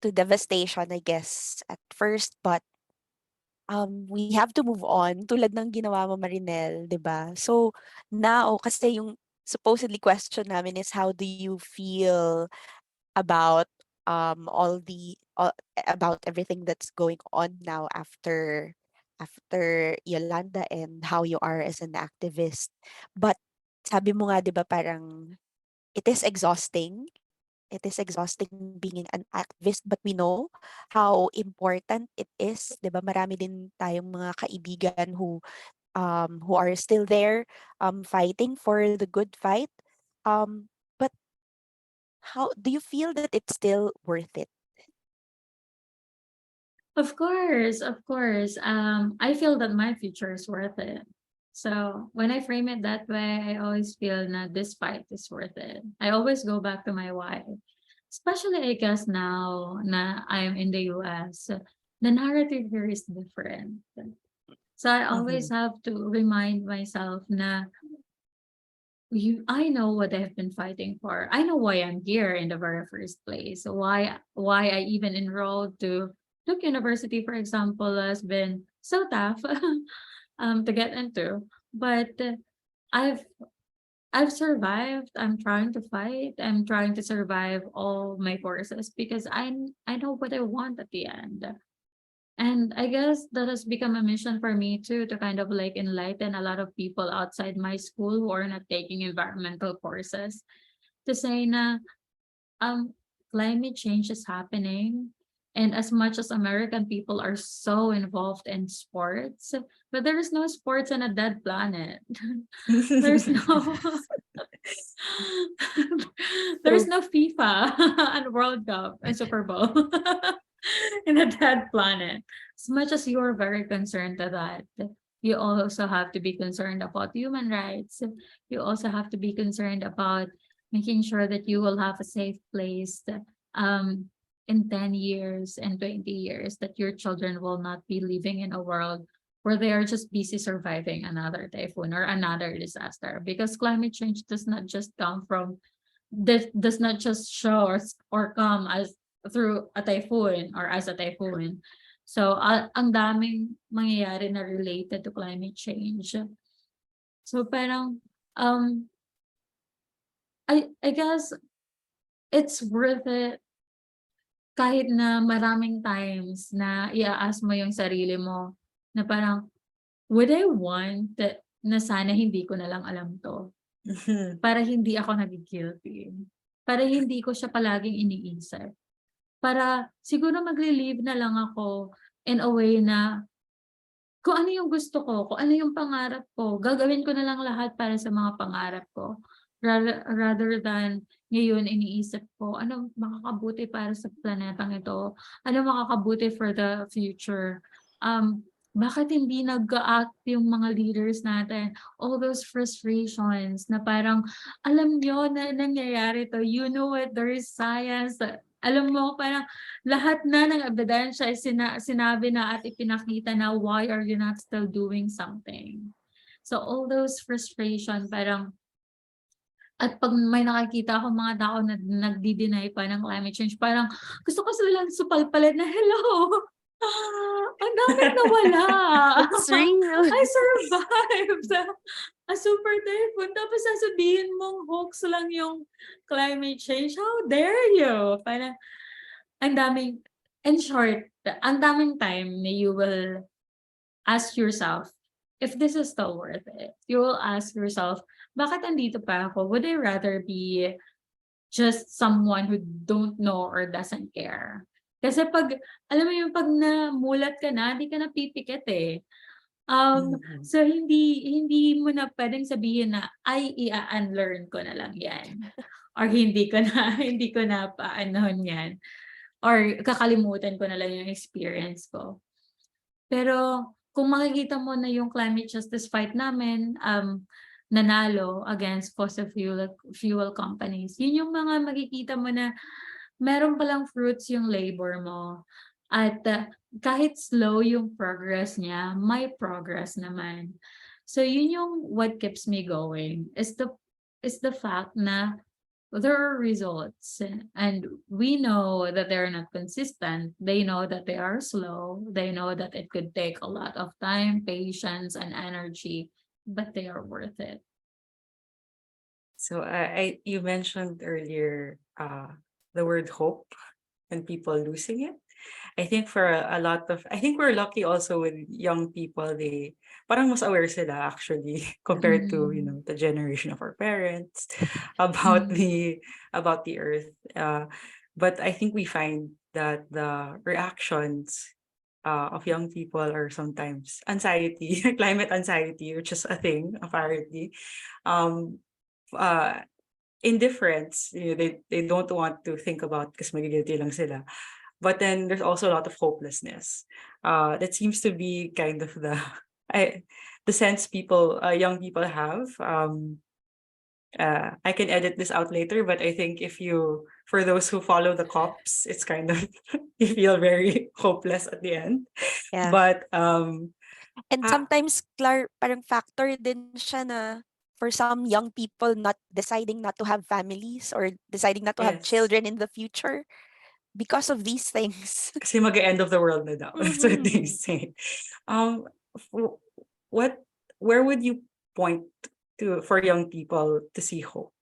to devastation, I guess, at first. But we have to move on, tulad ng ginawa mo, Marinel, 'di ba? So, now, kasi yung supposedly question namin is how do you feel about about everything that's going on now after Yolanda and how you are as an activist. But sabi mo nga 'di ba parang it is exhausting. It is exhausting being an activist, but we know how important it is, 'di ba? Marami din tayong mga kaibigan who are still there fighting for the good fight. But how do you feel that it's still worth it? Of course, of course. I feel that my future is worth it. So when I frame it that way, I always feel that this fight is worth it. I always go back to my why. Especially, I guess now na I'm in the US, the narrative here is different. So I always Mhm. have to remind myself na I know what I've been fighting for. I know why I'm here in the very first place. Why I even enrolled to Duke University, for example, has been so tough to get into. But I've I've survived. I'm trying to fight. I'm trying to survive all my courses because I know what I want at the end. And I guess that has become a mission for me too, to kind of like enlighten a lot of people outside my school who are not taking environmental courses, to say na climate change is happening. And as much as American people are so involved in sports, but there is no sports on a dead planet. There's no there's True. no FIFA and World Cup and Super Bowl in a dead planet. As much as you're very concerned to that, you also have to be concerned about human rights. You also have to be concerned about making sure that you will have a safe place um, in 10 years and 20 years, that your children will not be living in a world where they are just busy surviving another typhoon or another disaster, because climate change does not just come from this does not just show or come as through a typhoon or as a typhoon. So ang daming mangyayari na related to climate change. So parang um I guess it's worth it kahit na maraming times na i-a-ask mo yung sarili mo na parang, would I want na sana hindi ko na lang alam 'to, Mhm. para hindi ako nagi-guilty, para hindi ko siya palaging iniisip, para siguro magle-live na lang ako in a way na kung ano yung gusto ko, kung ano yung pangarap ko, gagawin ko na lang lahat para sa mga pangarap ko. Rather than ngayon iniisip ko, ano makakabuti para sa planetang ito? Ano makakabuti for the future? Bakit hindi nag-act yung mga leaders natin? All those frustrations na parang, alam nyo na nangyayari to, you know it, there is science. Alam mo, parang lahat na ng ebidensya ay sinabi na at ipinakita na why are you not still doing something? So all those frustration parang at pag may nakikita akong mga tao na nagdi-deny pa ng climate change, parang gusto ko silang supalpalan na, hello, ang daming nawala. It's real. I survived a super typhoon. Tapos sasabihin mong hoax lang yung climate change. How dare you? Parang ang daming, in short, ang daming time na you will ask yourself if this is still worth it. You will ask yourself, bakit andito pa ako? Would I rather be just someone who don't know or doesn't care? Kasi pag, alam mo yung pag namulat ka na, hindi ka na pipikit eh. Mhm. So hindi mo na pwedeng sabihin na, ay, i-unlearn ko na lang yan. Or hindi ko na, hindi ko na paanohan yan. Or kakalimutan ko na lang yung experience ko. Pero kung makikita mo na yung climate justice fight namin, nanalo against fossil fuel companies, yun yung mga makikita mo na meron palang fruits yung labor mo. At kahit slow yung progress niya, may progress naman. So yun yung what keeps me going is the fact na there are results, and we know that they're not consistent. They know that they are slow. They know that it could take a lot of time, patience, and energy, but they are worth it. So you mentioned earlier the word hope and people losing it. I think for a lot of, I think we're lucky also with young people. They parang mas aware sila actually compared to, you know, the generation of our parents about Mm. the earth. But I think we find that the reactions of young people are sometimes anxiety, climate anxiety, which is a thing apparently. Um, uh, Indifference, you know, they don't want to think about because magigilty lang sila. But then there's also a lot of hopelessness. That seems to be kind of the sense young people have. I can edit this out later, but I think for those who follow the cops, it's kind of you feel very hopeless at the end. Yeah. But And uh, sometimes, Clar, parang factor din siya na for some young people not deciding not to have families or deciding not to have yes, children in the future because of these things. kasi mag-end of the world na daw. That's what they Mhm. say. Um, w- what, where would you point to for young people to see hope?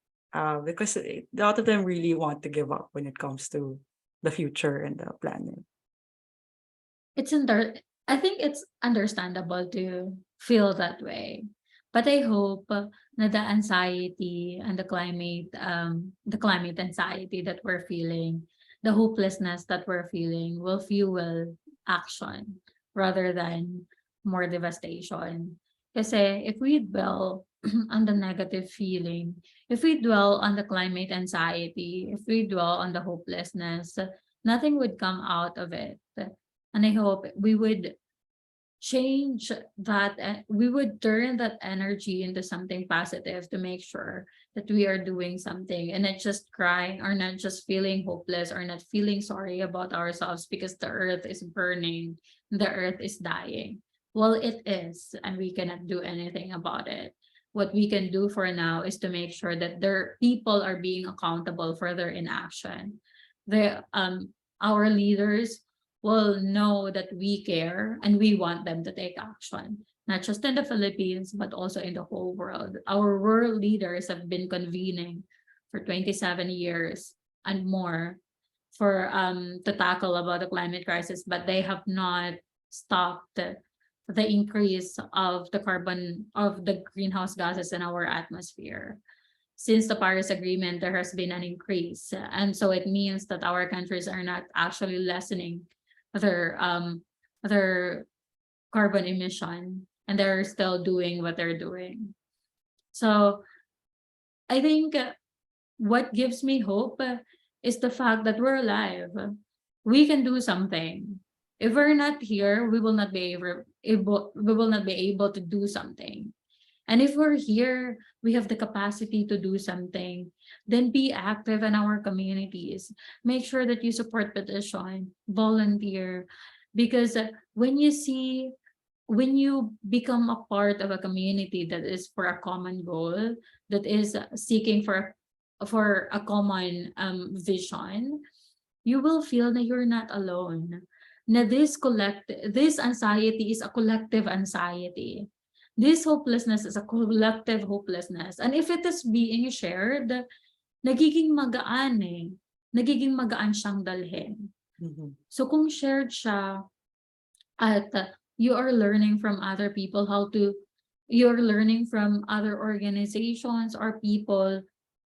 Because a lot of them really want to give up when it comes to the future and the planet. It's under I think it's understandable to feel that way. But I hope na the anxiety and the climate anxiety that we're feeling, the hopelessness that we're feeling will fuel action rather than more devastation. Kasi if we dwell on the negative feeling, if we dwell on the climate anxiety, if we dwell on the hopelessness, nothing would come out of it. And I hope we would change that, we would turn that energy into something positive to make sure that we are doing something and not just crying or not just feeling hopeless or not feeling sorry about ourselves because the earth is burning, the earth is dying. Well, it is, and we cannot do anything about it. What we can do for now is to make sure that their people are being accountable for their inaction. Our leaders will know that we care and we want them to take action, not just in the Philippines, but also in the whole world. Our world leaders have been convening for 27 years and more for to tackle about the climate crisis, but they have not stopped the increase of the greenhouse gases in our atmosphere. Since the Paris Agreement, there has been an increase. And so it means that our countries are not actually lessening their their carbon emission, and they're still doing what they're doing. So I think what gives me hope is the fact that we're alive. We can do something. If we're not here, we will not be able to do something. And if we're here, we have the capacity to do something, then be active in our communities. Make sure that you support petition, volunteer, because when you become a part of a community that is for a common goal, that is seeking for a common vision, you will feel that you're not alone. Na this anxiety is a collective anxiety. This hopelessness is a collective hopelessness. And if it is being shared, nagiging magaan eh. Nagiging magaan siyang dalhin. Mhm. So kung shared siya at you are learning from other people you're learning from other organizations or people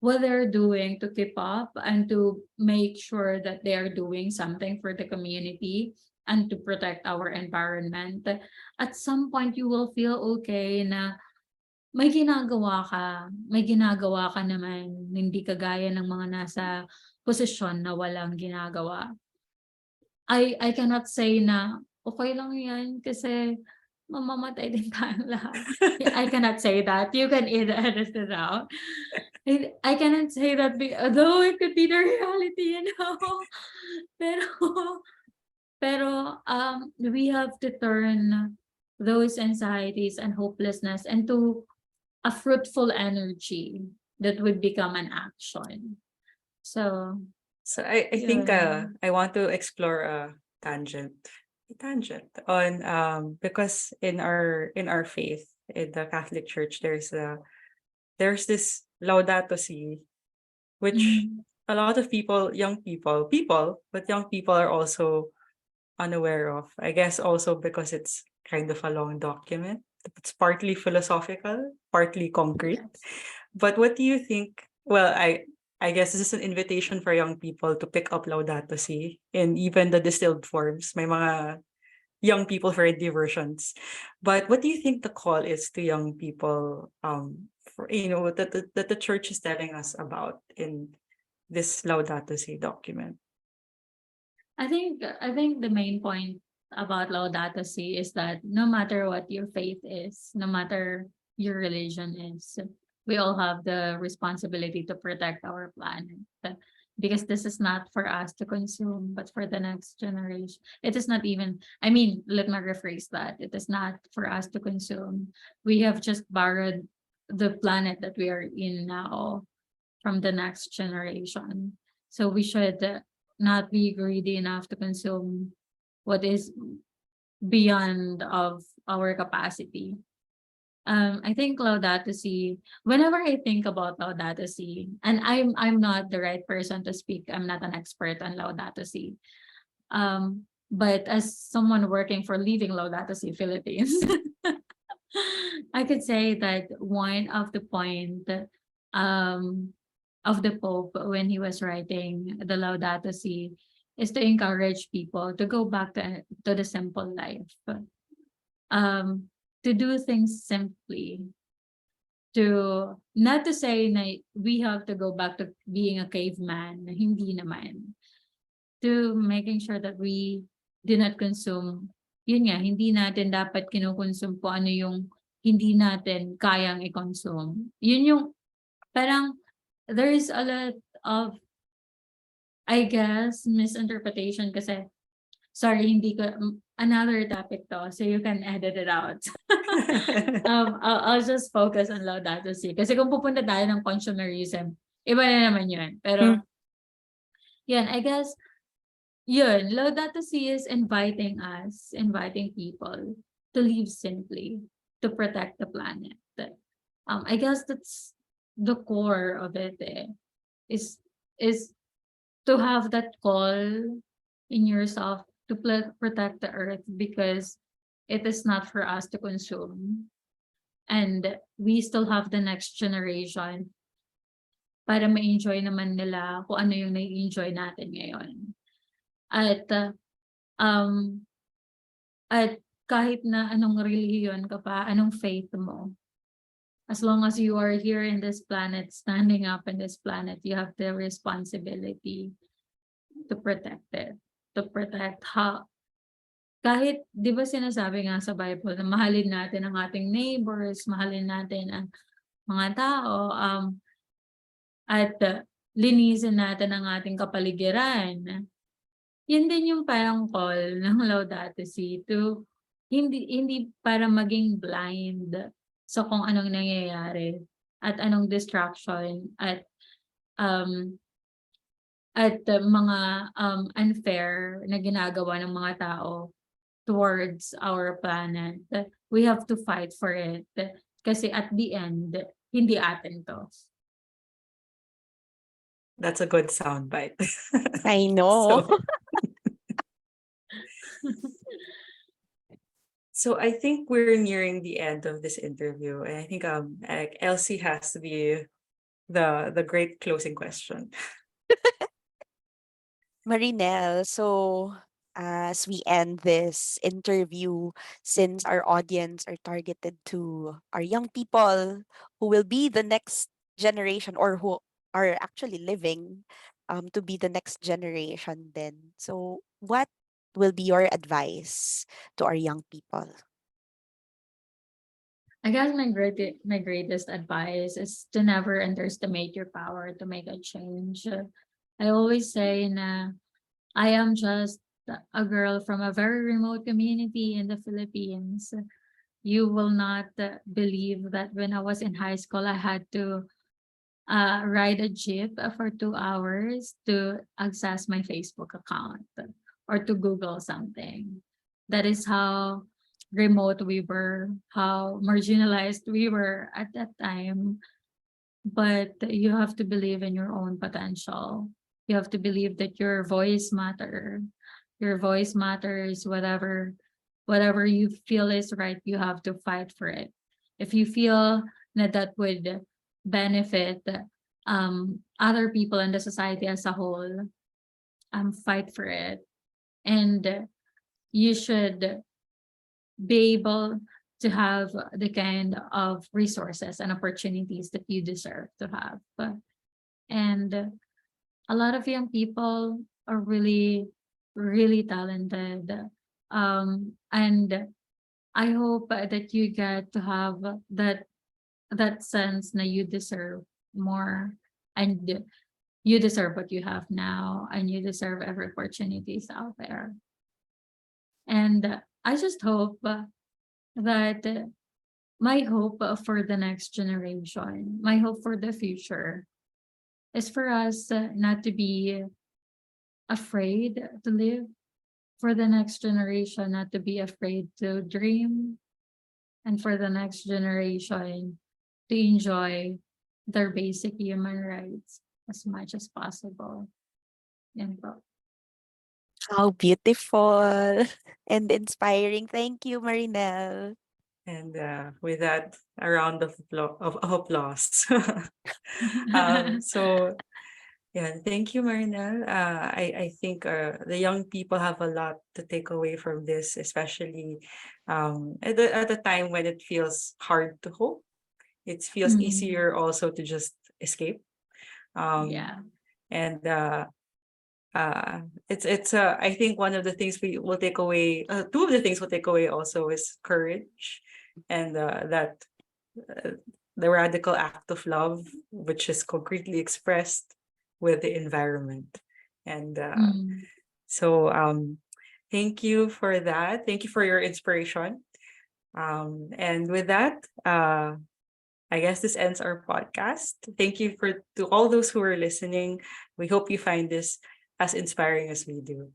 what they're doing to keep up and to make sure that they are doing something for the community and to protect our environment. At some point, you will feel okay na may ginagawa ka naman, hindi kagaya ng mga nasa posisyon na walang ginagawa. I cannot say na okay lang yan kasi mamamatay din tayong lahat. I cannot say that. You can edit it out. I cannot say that, although it could be the reality, you know. Pero, we have to turn those anxieties and hopelessness into a fruitful energy that would become an action. So, So I think yun. I want to explore a tangent on because in our faith in the Catholic Church there's this Laudato Si, which Mm, a lot of people, but young people are also unaware of. I guess also because it's kind of a long document. It's partly philosophical, partly concrete. yes. But what do you think? Well, I guess this is an invitation for young people to pick up Laudato Si in even the distilled forms. May mga young people for versions. But what do you think the call is to young people for, that the church is telling us about in this Laudato Si document? I think the main point about Laudato Si is that no matter what your faith is, no matter your religion is, we all have the responsibility to protect our planet. Because this is not for us to consume, but for the next generation. It is not even, I mean, let me rephrase that. It is not for us to consume. We have just borrowed the planet that we are in now from the next generation. So we should not be greedy enough to consume what is beyond of our capacity. I think Laudato Si, whenever I think about Laudato Si, and I'm not the right person to speak, I'm not an expert on Laudato Si. But as someone working for Leading Laudato Si Philippines, I could say that one of the point um of the Pope when he was writing the Laudato Si is to encourage people to go back to the simple life. Um, to do things simply, to not to say na we have to go back to being a caveman, hindi naman. To making sure that we do not consume, yun nga, hindi natin dapat kinukonsume kung ano yung hindi natin kayang i-consume. Yun yung parang there's a lot of, I guess, misinterpretation kasi, sorry, hindi ko, another topic to, so you can edit it out. I'll just focus on Laudato Si. Kasi kung pupunta tayo ng consumerism, iba na naman yun. Pero, yan, I guess, yun, Laudato Si is inviting people to live simply, to protect the planet. I guess that's the core of it, is is to have that call in yourself to protect the earth because it is not for us to consume. And we still have the next generation para ma-enjoy naman nila kung ano yung nai-enjoy natin ngayon. At um at kahit na anong relihiyon ka pa, anong faith mo, as long as you are here in this planet, standing up in this planet, you have the responsibility to protect it. To protect kahit, di ba sinasabi nga sa Bible na mahalin natin ang ating neighbors, mahalin natin ang mga tao, at linisin natin ang ating kapaligiran. Yun din yung parang call ng Laudato Si to hindi para maging blind sa kung anong nangyayari at anong distraction um at mga unfair na ginagawa ng mga tao towards our planet. We have to fight for it kasi at the end hindi atin to. That's a good soundbite. I know. So I think we're nearing the end of this interview, and I think Elsie has the great closing question. Marinel, so as we end this interview, since our audience are targeted to our young people who will be the next generation or who are actually living to be the next generation then. So what will be your advice to our young people? I guess my greatest advice is to never underestimate your power to make a change. I always say na I am just a girl from a very remote community in the Philippines. You will not believe that when I was in high school, I had to ride a jeep for 2 hours to access my Facebook account or to Google something. That is how remote we were, how marginalized we were at that time. But you have to believe in your own potential. You have to believe that your voice matter. Your voice matters. Whatever you feel is right, you have to fight for it. If you feel that would benefit other people in the society as a whole, fight for it. And you should be able to have the kind of resources and opportunities that you deserve to have. And a lot of young people are really, really talented. And I hope that you get to have that sense that you deserve more, and you deserve what you have now, and you deserve every opportunities out there. And I just hope that my hope for the next generation, my hope for the future is for us not to be afraid to live, for the next generation not to be afraid to dream, and for the next generation to enjoy their basic human rights as much as possible. Yan po. How beautiful and inspiring. Thank you, Marinel. And with that, a round of applause. So yeah, thank you, Marinel. I think the young people have a lot to take away from this, especially at the time when it feels hard to hope. It feels Mm, easier also to just escape. Um, yeah. and it's I think one of the things we will take away, two of the things we'll take away also is courage, and that uh, the radical act of love, which is concretely expressed with the environment. And Mm. so thank you for that. Thank you for your inspiration. And with that, I guess this ends our podcast. Thank you for to all those who are listening. We hope you find this as inspiring as we do.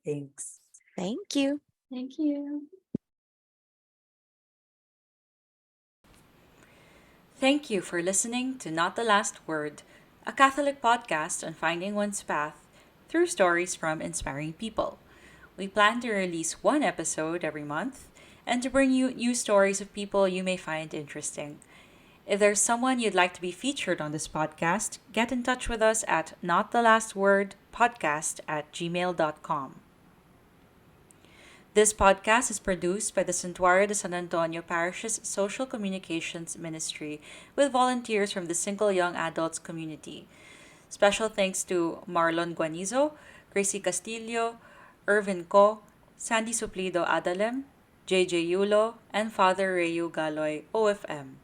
Thanks. Thank you. Thank you. Thank you for listening to Not the Last Word, a Catholic podcast on finding one's path through stories from inspiring people. We plan to release one episode every month and to bring you new stories of people you may find interesting. If there's someone you'd like to be featured on this podcast, get in touch with us at notthelastwordpodcast@gmail.com. This podcast is produced by the Santuario de San Antonio Parish's Social Communications Ministry with volunteers from the single young adults community. Special thanks to Marlon Guanizo, Gracie Castillo, Irvin Co, Sandy Suplido Adalem, JJ Yulo, and Father Rayu Galoy, OFM.